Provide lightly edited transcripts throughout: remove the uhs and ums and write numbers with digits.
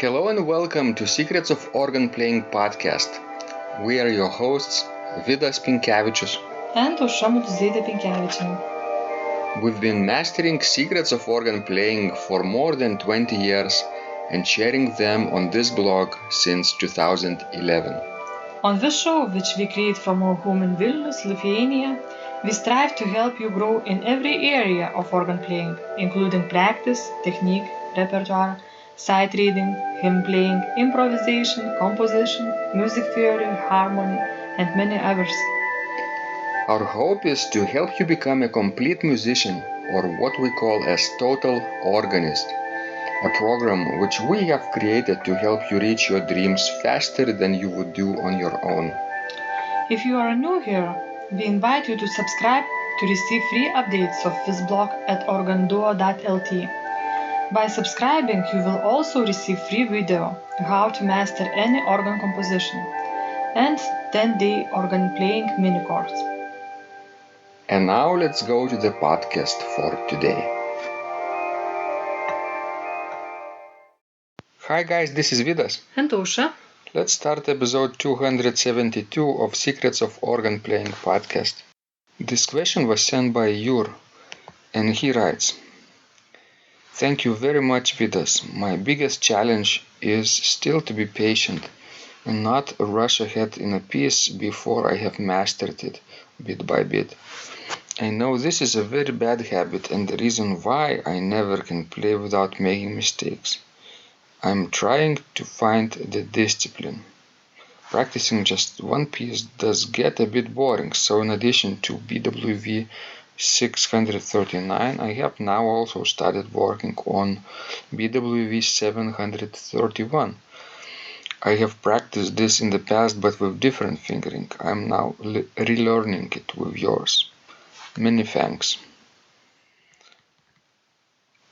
Hello and welcome to Secrets of Organ Playing podcast. We are your hosts, Vidas Pinkevičius and Aušra Pinkevičienė. We've been mastering secrets of organ playing for more than 20 years and sharing them on this blog since 2011. On this show, which we create from our home in Vilnius, Lithuania, we strive to help you grow in every area of organ playing, including practice, technique, repertoire, sight reading, hymn playing, improvisation, composition, music theory, harmony, and many others. Our hope is to help you become a complete musician, or what we call as total organist, a program which we have created to help you reach your dreams faster than you would do on your own. If you are new here, we invite you to subscribe to receive free updates of this blog at organduo.lt. By subscribing, you will also receive free video how to master any organ composition and 10-day organ playing mini course. And now let's go to the podcast for today. Hi guys, this is Vidas. And Aušra. Let's start episode 272 of Secrets of Organ Playing podcast. This question was sent by Jur, and he writes, "Thank you very much, Vidas. My biggest challenge is still to be patient and not rush ahead in a piece before I have mastered it bit by bit. I know this is a very bad habit and the reason why I never can play without making mistakes. I'm trying to find the discipline. Practicing just one piece does get a bit boring, so in addition to BWV 639, I have now also started working on BWV 731. I have practiced this in the past but with different fingering. I'm now relearning it with yours. Many thanks."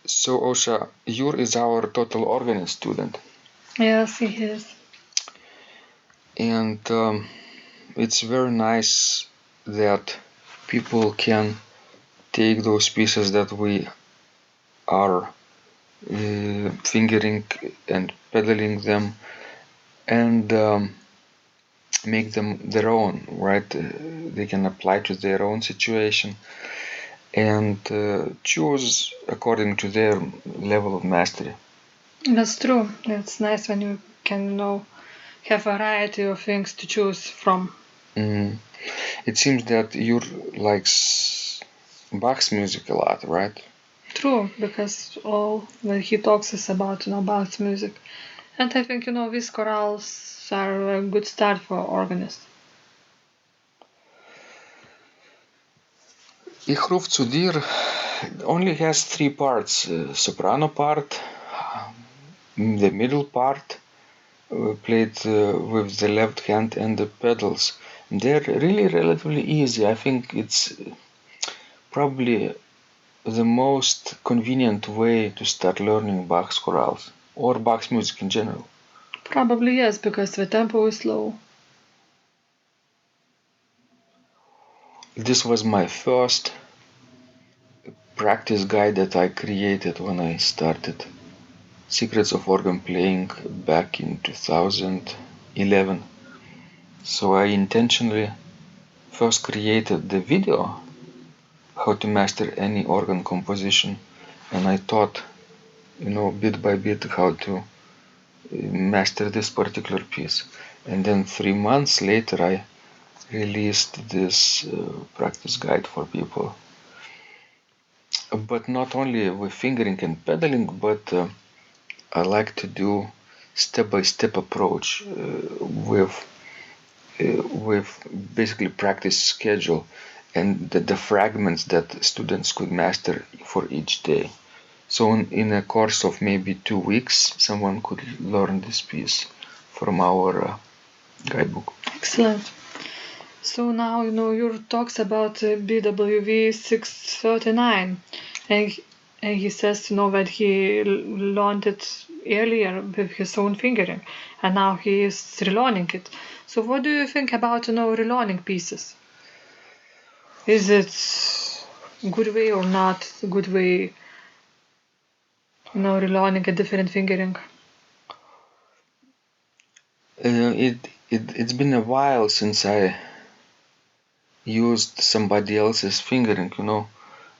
So Aušra, Jur is our total organist student. Yes, he is. And it's very nice that people can take those pieces that we are fingering and pedaling them and make them their own, right? They can apply to their own situation and choose according to their level of mastery. That's true. It's nice when you can have a variety of things to choose from. It seems that Jur likes Bach's music a lot, right? True, because all that he talks is about Bach's music. And I think these chorales are a good start for organists. Ich ruf zu dir only has three parts: soprano part, the middle part played with the left hand, and the pedals. They're really relatively easy. I think it's probably the most convenient way to start learning Bach's chorales or Bach's music in general. Probably yes, because the tempo is slow. This was my first practice guide that I created when I started Secrets of Organ Playing back in 2011. So I intentionally first created the video how to master any organ composition, and I taught bit by bit how to master this particular piece. And then 3 months later I released this practice guide for people. But not only with fingering and pedaling, but I like to do step-by-step approach with basically practice schedule and the fragments that students could master for each day. So in a course of maybe 2 weeks, someone could learn this piece from our guidebook. Excellent. So now Jur talks about BWV 639, and he says that he learned it earlier with his own fingering, and now he is relearning it. So what do you think about relearning pieces? Is it a good way or not a good way? Relearning a different fingering? It's been a while since I used somebody else's fingering,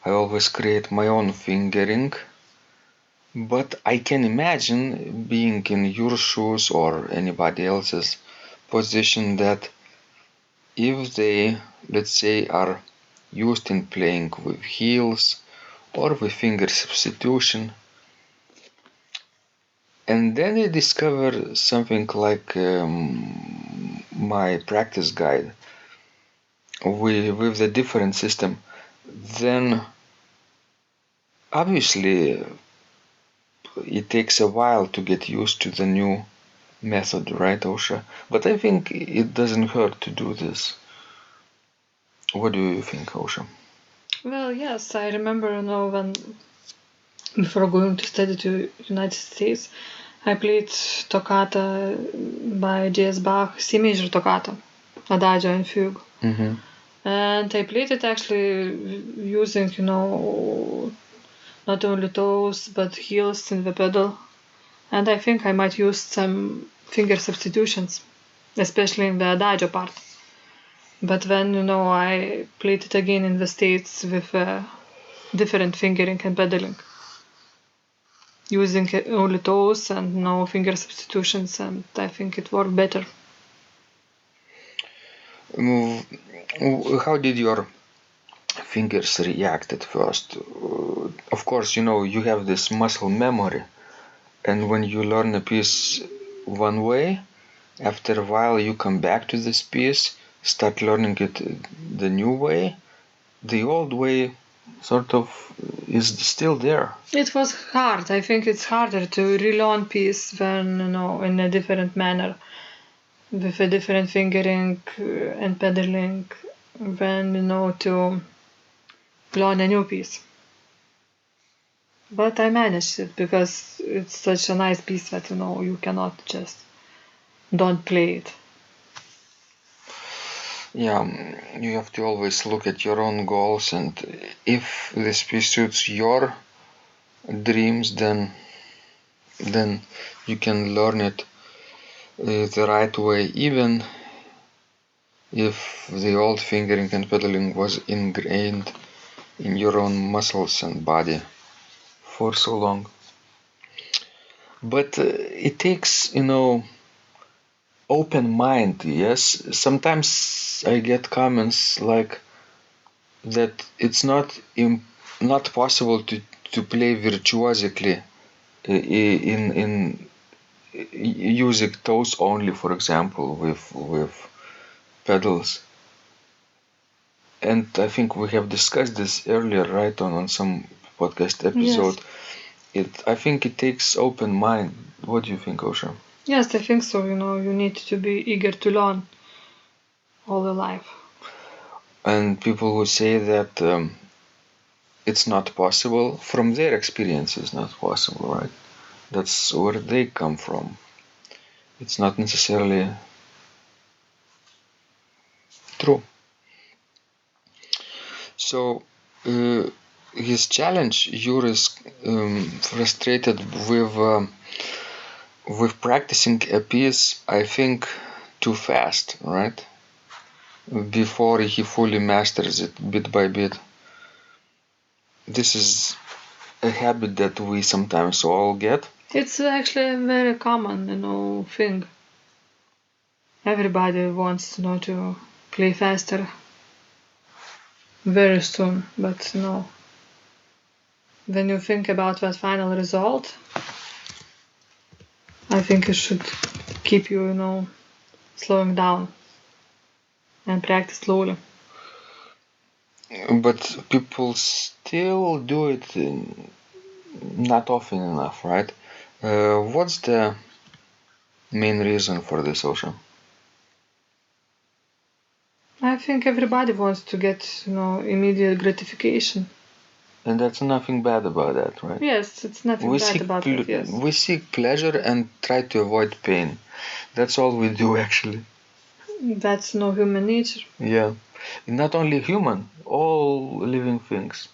I always create my own fingering, but I can imagine being in your shoes or anybody else's position that if they, let's say, are used in playing with heels or with finger substitution, and then they discover something like my practice guide with the different system, then obviously it takes a while to get used to the new method, right, Osha? But I think it doesn't hurt to do this. What do you think, Osha? Well, yes, I remember, when before going to study to United States, I played toccata by J.S. Bach, C major toccata, Adagio and Fugue. Mm-hmm. And I played it actually using, not only toes but heels in the pedal. And I think I might use some finger substitutions, especially in the Adagio part. But then, I played it again in the States with different fingering and pedaling, using only toes and no finger substitutions, and I think it worked better. How did your fingers react at first? Of course, you have this muscle memory, and when you learn a piece one way, after a while you come back to this piece, start learning it the new way. The old way sort of is still there. It was hard. I think it's harder to relearn piece when, in a different manner, with a different fingering and pedaling, than, to learn a new piece. But I managed it because it's such a nice piece that, you cannot just don't play it. Yeah, you have to always look at your own goals, and if this piece suits your dreams, then you can learn it the right way, even if the old fingering and pedaling was ingrained in your own muscles and body for so long. But it takes, open mind. Yes, sometimes I get comments like that it's not possible to play virtuosically in using toes only, for example, with pedals. And I think we have discussed this earlier, right, on some podcast episode. Yes. I think it takes open mind. What do you think, Osha? Yes, I think so. You need to be eager to learn all your life. And people who say that it's not possible, from their experience, it's not possible, right? That's where they come from. It's not necessarily true. So his challenge, Yuri is frustrated with practicing a piece, I think, too fast, right? Before he fully masters it bit by bit. This is a habit that we sometimes all get. It's actually a very common, thing. Everybody wants, to play faster very soon, but when you think about that final result, I think it should keep you, slowing down and practice slowly. But people still do it not often enough, right? What's the main reason for this, Osha? I think everybody wants to get, immediate gratification. And that's nothing bad about that, right? Yes, it's nothing bad about it, yes. We seek pleasure and try to avoid pain. That's all we do, actually. That's human nature. Yeah. Not only human, all living things.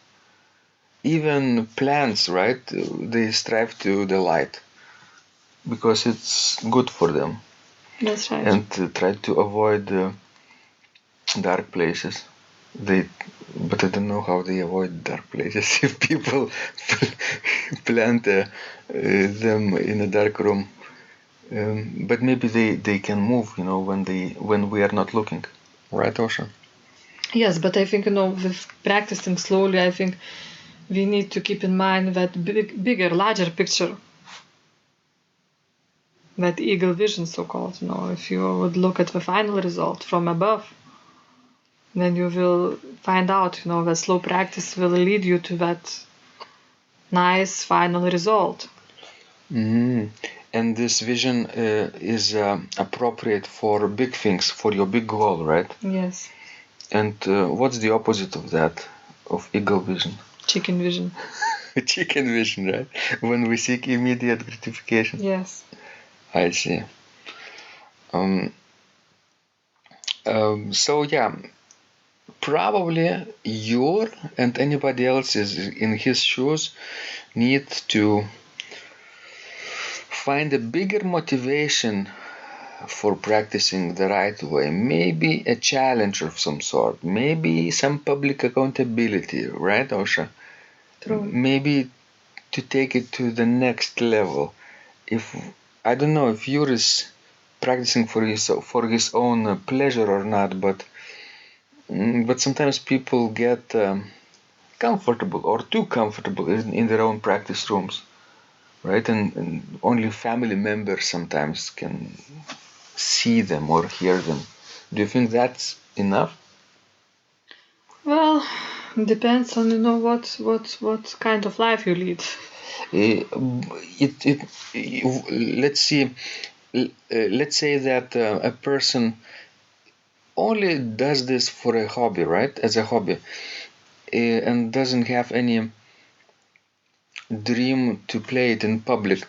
Even plants, right? They strive to the light because it's good for them. That's right. And try to avoid dark places. But I don't know how they avoid dark places if people plant them in a dark room. But maybe they can move, when we are not looking. Right, Osha? Yes, but I think, with practicing slowly, I think we need to keep in mind that bigger, larger picture. That eagle vision, so-called. If you would look at the final result from above, then you will find out, that slow practice will lead you to that nice final result. Mm-hmm. And this vision is appropriate for big things, for your big goal, right? Yes. And what's the opposite of that, of eagle vision? Chicken vision. Chicken vision, right? When we seek immediate gratification. Yes. I see. So yeah, probably you and anybody else is in his shoes need to find a bigger motivation for practicing the right way. Maybe a challenge of some sort. Maybe some public accountability, right, Osha? True. Maybe to take it to the next level. I don't know if Yuri is practicing for his own pleasure or not, but sometimes people get comfortable or too comfortable in their own practice rooms, right? And only family members sometimes can see them or hear them. Do you think that's enough? Well, depends on what kind of life you lead. Let's see. Let's say that a person only does this for a hobby, right? As a hobby, and doesn't have any dream to play it in public.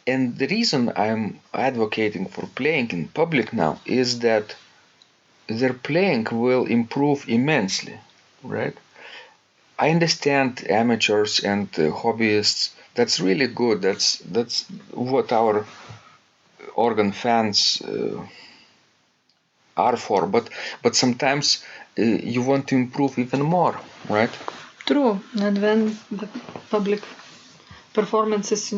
And the reason I'm advocating for playing in public now is that their playing will improve immensely, right? I understand amateurs and hobbyists. That's really good. That's what our organ fans are for. But sometimes you want to improve even more, right? True. And when the public performance is,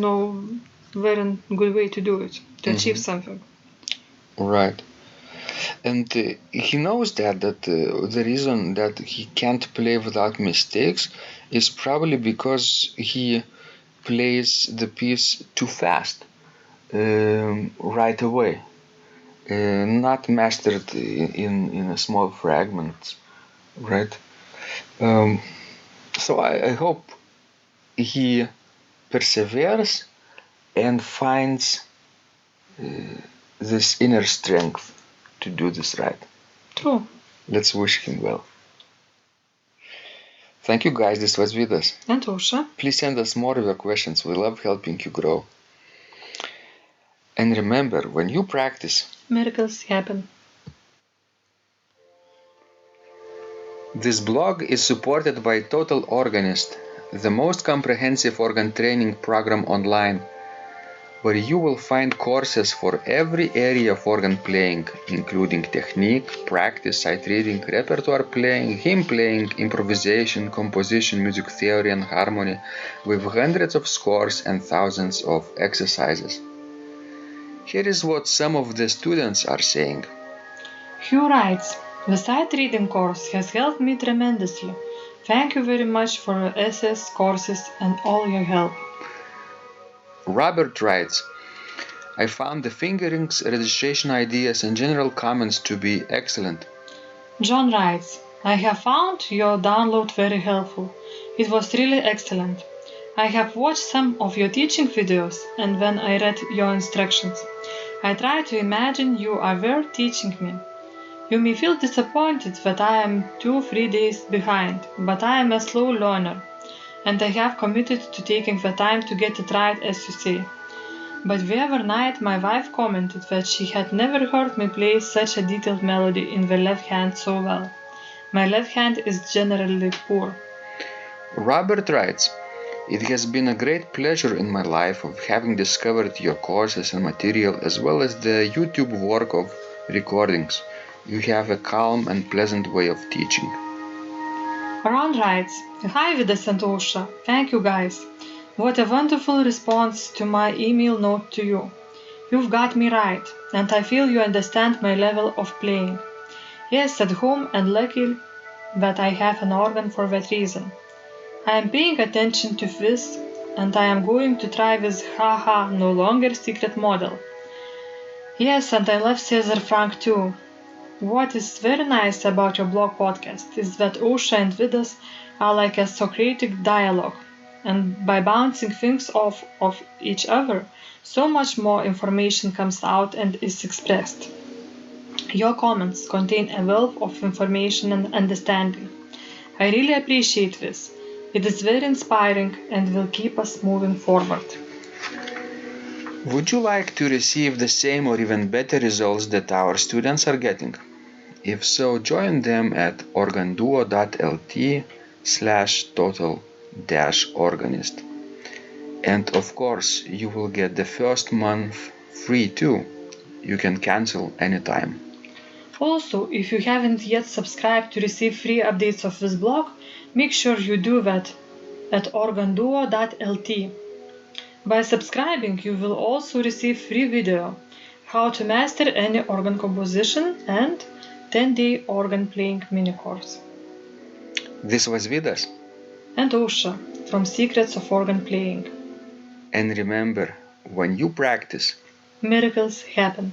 very good way to do it, to achieve something. Right. And he knows that the reason that he can't play without mistakes is probably because he plays the piece too fast right away, not mastered in a small fragments, right? So I hope he perseveres and finds this inner strength to do this right. True. Let's wish him well. Thank you guys, this was Vidas. And Osha. Please send us more of your questions, we love helping you grow. And remember, when you practice, miracles happen. This blog is supported by Total Organist, the most comprehensive organ training program online, where you will find courses for every area of organ playing, including technique, practice, sight reading, repertoire playing, hymn playing, improvisation, composition, music theory and harmony, with hundreds of scores and thousands of exercises. Here is what some of the students are saying. Hugh writes, "The sight reading course has helped me tremendously. Thank you very much for your SS courses and all your help." Robert writes, I found the fingerings, registration ideas and general comments to be excellent. John writes, "I have found your download very helpful. It was really excellent. I have watched some of your teaching videos, and when I read your instructions, I tried to imagine you are there teaching me. You may feel disappointed that I am 2-3 days behind, but I am a slow learner, and I have committed to taking the time to get it right, as you say. But the other night my wife commented that she had never heard me play such a detailed melody in the left hand so well. My left hand is generally poor." Robert writes, It has been a great pleasure in my life of having discovered your courses and material as well as the YouTube work of recordings. You have a calm and pleasant way of teaching. Ron writes, "Hi Vidas and Ausra, thank you guys. What a wonderful response to my email note to you. You've got me right, and I feel you understand my level of playing. Yes, at home and lucky that I have an organ for that reason. I am paying attention to this, and I am going to try this haha no longer secret model. Yes, and I love Cesar Frank too. What is very nice about your blog podcast is that Ausra and Vidas are like a Socratic dialogue, and by bouncing things off of each other, so much more information comes out and is expressed. Your comments contain a wealth of information and understanding. I really appreciate this. It is very inspiring and will keep us moving forward." Would you like to receive the same or even better results that our students are getting? If so, join them at organduo.lt/total-organist. And of course, you will get the first month free too. You can cancel anytime. Also, if you haven't yet subscribed to receive free updates of this blog, make sure you do that at organduo.lt. By subscribing, you will also receive free video, how to master any organ composition and 10-day organ playing mini course. This was Vidas. And Ausra from Secrets of Organ Playing. And remember, when you practice, Miracles happen.